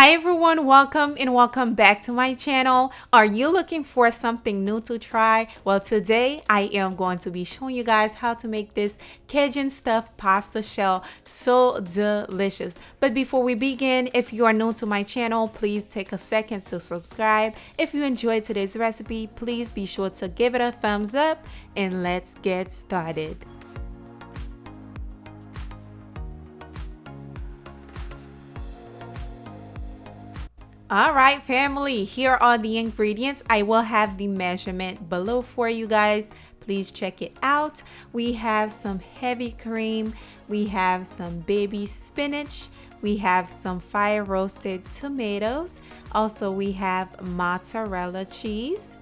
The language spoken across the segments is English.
Hi everyone, welcome and welcome back to my channel. Are you looking for something new to try? Well, today I am going to be showing you guys how to make this Cajun stuffed pasta shell so delicious. But before we begin, if you are new to my channel, please take a second to subscribe. If you enjoyed today's recipe, please be sure to give it a thumbs up and let's get started. All right, family, here are the ingredients. I will have the measurement below for you guys. Please check it out. We have some heavy cream. We have some baby spinach. We have some fire roasted tomatoes. Also, we have mozzarella cheese.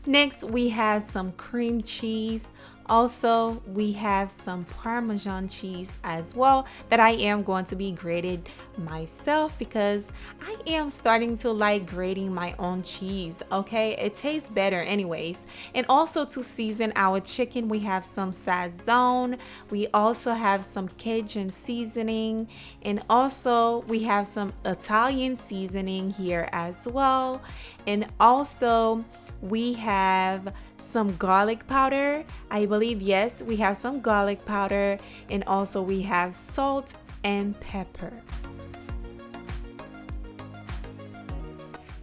Next, we have some cream cheese. Also, we have some Parmesan cheese as well that I am going to be grated myself because I am starting to like grating my own cheese. Okay, it tastes better anyways. And also to season our chicken, we have some sazon. We also have some Cajun seasoning, and also we have some Italian seasoning here as well. And also we have some garlic powder. I believe, yes, we have some garlic powder, and also we have salt and pepper.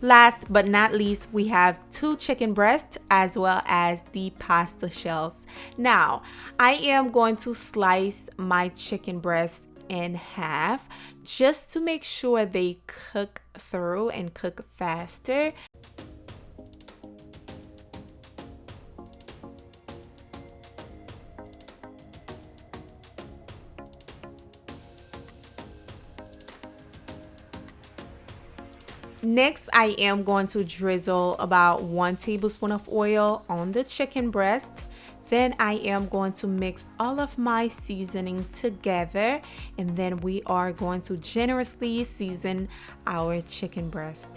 Last but not least, we have 2 chicken breasts as well as the pasta shells. Now, I am going to slice my chicken breast in half just to make sure they cook through and cook faster. Next, I am going to drizzle about 1 tablespoon of oil on the chicken breast. Then I am going to mix all of my seasoning together, and then we are going to generously season our chicken breast.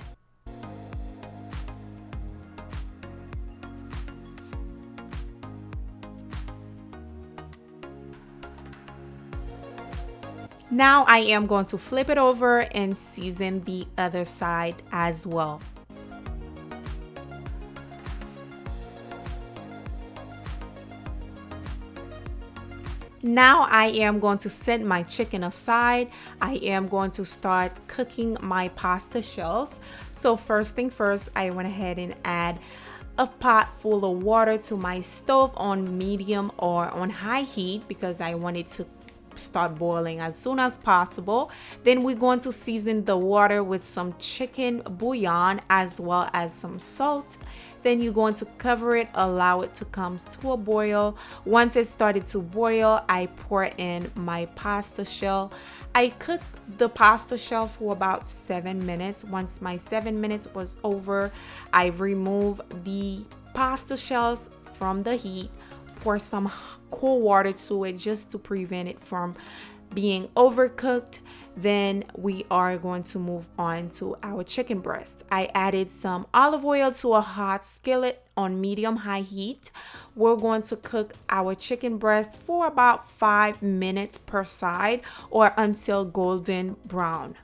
Now I am going to flip it over and season the other side as well. Now I am going to set my chicken aside. I am going to start cooking my pasta shells. So first thing first, I went ahead and add a pot full of water to my stove on medium or on high heat because I want it to start boiling as soon as possible. Then we're going to season the water with some chicken bouillon as well as some salt. Then you're going to cover it, allow it to come to a boil. Once it started to boil, I pour in my pasta shell. I cooked the pasta shell for about 7 minutes. Once my 7 minutes was over, I remove the pasta shells from the heat, pour some cold water to it just to prevent it from being overcooked. Then we are going to move on to our chicken breast. I added some olive oil to a hot skillet on medium-high heat. We're going to cook our chicken breast for about 5 minutes per side or until golden brown.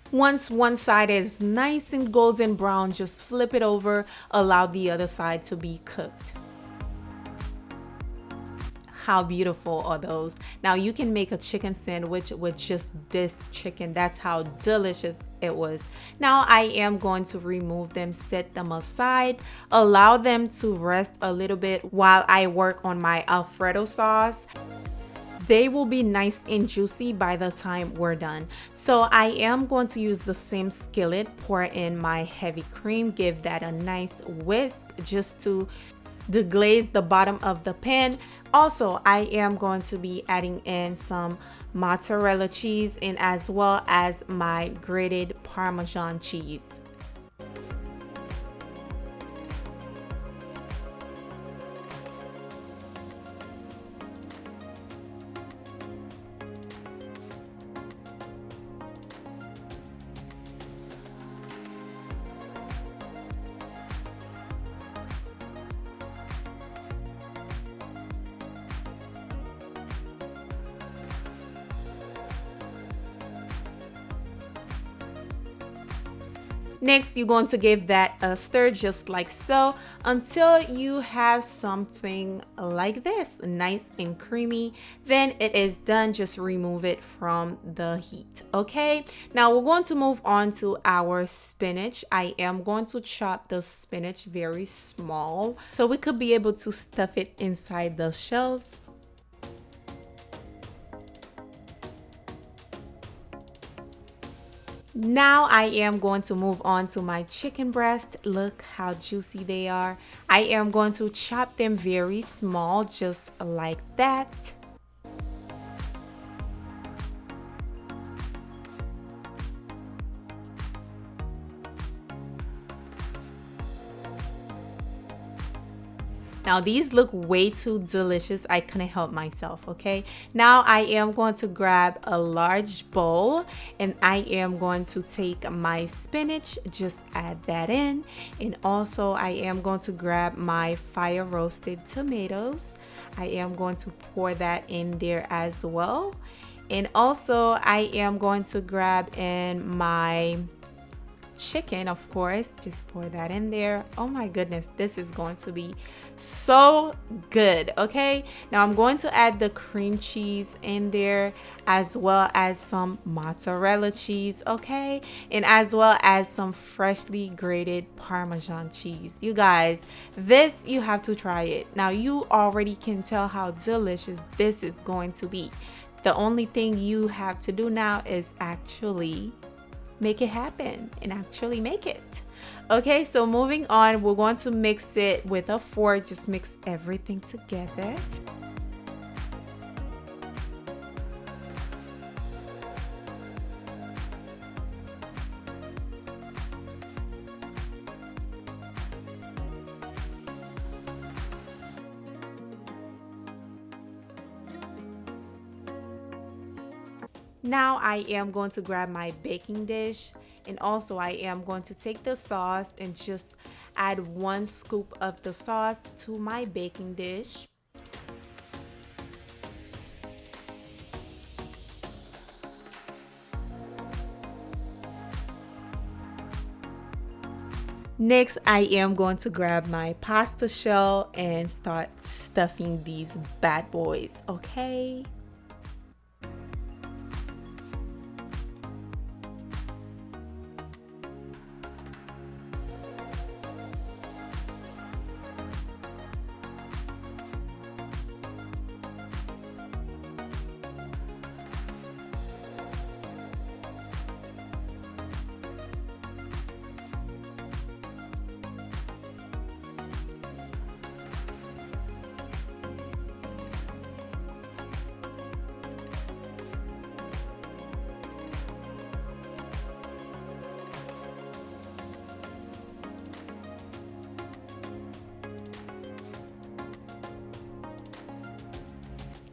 Once one side is nice and golden brown, just flip it over, allow the other side to be cooked. How beautiful are those? Now you can make a chicken sandwich with just this chicken. That's how delicious it was. Now I am going to remove them, set them aside, allow them to rest a little bit while I work on my Alfredo sauce. They will be nice and juicy by the time we're done. So I am going to use the same skillet, pour in my heavy cream, give that a nice whisk just to deglaze the bottom of the pan. Also, I am going to be adding in some mozzarella cheese and as well as my grated Parmesan cheese. Next, you're going to give that a stir just like so until you have something like this, nice and creamy. Then it is done. Just remove it from the heat. Okay, now we're going to move on to our spinach. I am going to chop the spinach very small so we could be able to stuff it inside the shells. Now I am going to move on to my chicken breast. Look how juicy they are. I am going to chop them very small, just like that. Now these look way too delicious. I couldn't help myself, okay? Now I am going to grab a large bowl and I am going to take my spinach, just add that in. And also I am going to grab my fire roasted tomatoes. I am going to pour that in there as well. And also I am going to grab in my chicken, of course, just pour that in there. Oh my goodness, this is going to be so good. Okay, now I'm going to add the cream cheese in there as well as some mozzarella cheese, okay, and as well as some freshly grated parmesan cheese. You guys, this, you have to try it. Now you already can tell how delicious this is going to be. The only thing you have to do now is actually make it happen and actually make it. Okay, so moving on, we're going to mix it with a fork. Just mix everything together. Now I am going to grab my baking dish, and also I am going to take the sauce and just add 1 scoop of the sauce to my baking dish. Next, I am going to grab my pasta shell and start stuffing these bad boys, okay?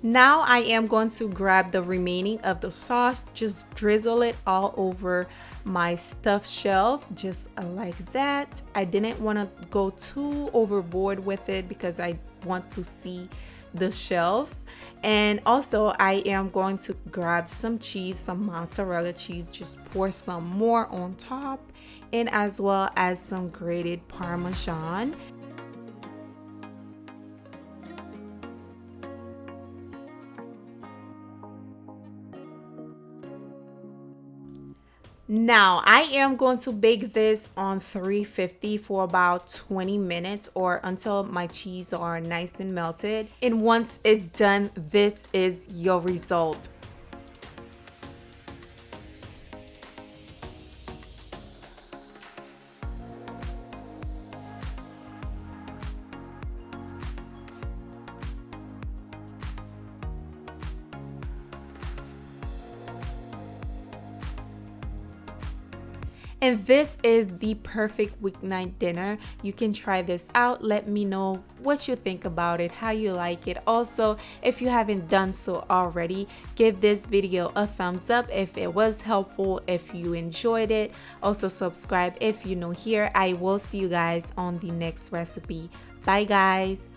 Now I am going to grab the remaining of the sauce, just drizzle it all over my stuffed shells, just like that. I didn't want to go too overboard with it because I want to see the shells. And also I am going to grab some cheese, some mozzarella cheese, just pour some more on top, and as well as some grated parmesan. Now I am going to bake this on 350 for about 20 minutes or until my cheese are nice and melted. And once it's done, this is your result. And this is the perfect weeknight dinner. You can try this out. Let me know what you think about it, how you like it. Also, if you haven't done so already, give this video a thumbs up if it was helpful, if you enjoyed it. Also, subscribe if you're new here. I will see you guys on the next recipe. Bye, guys.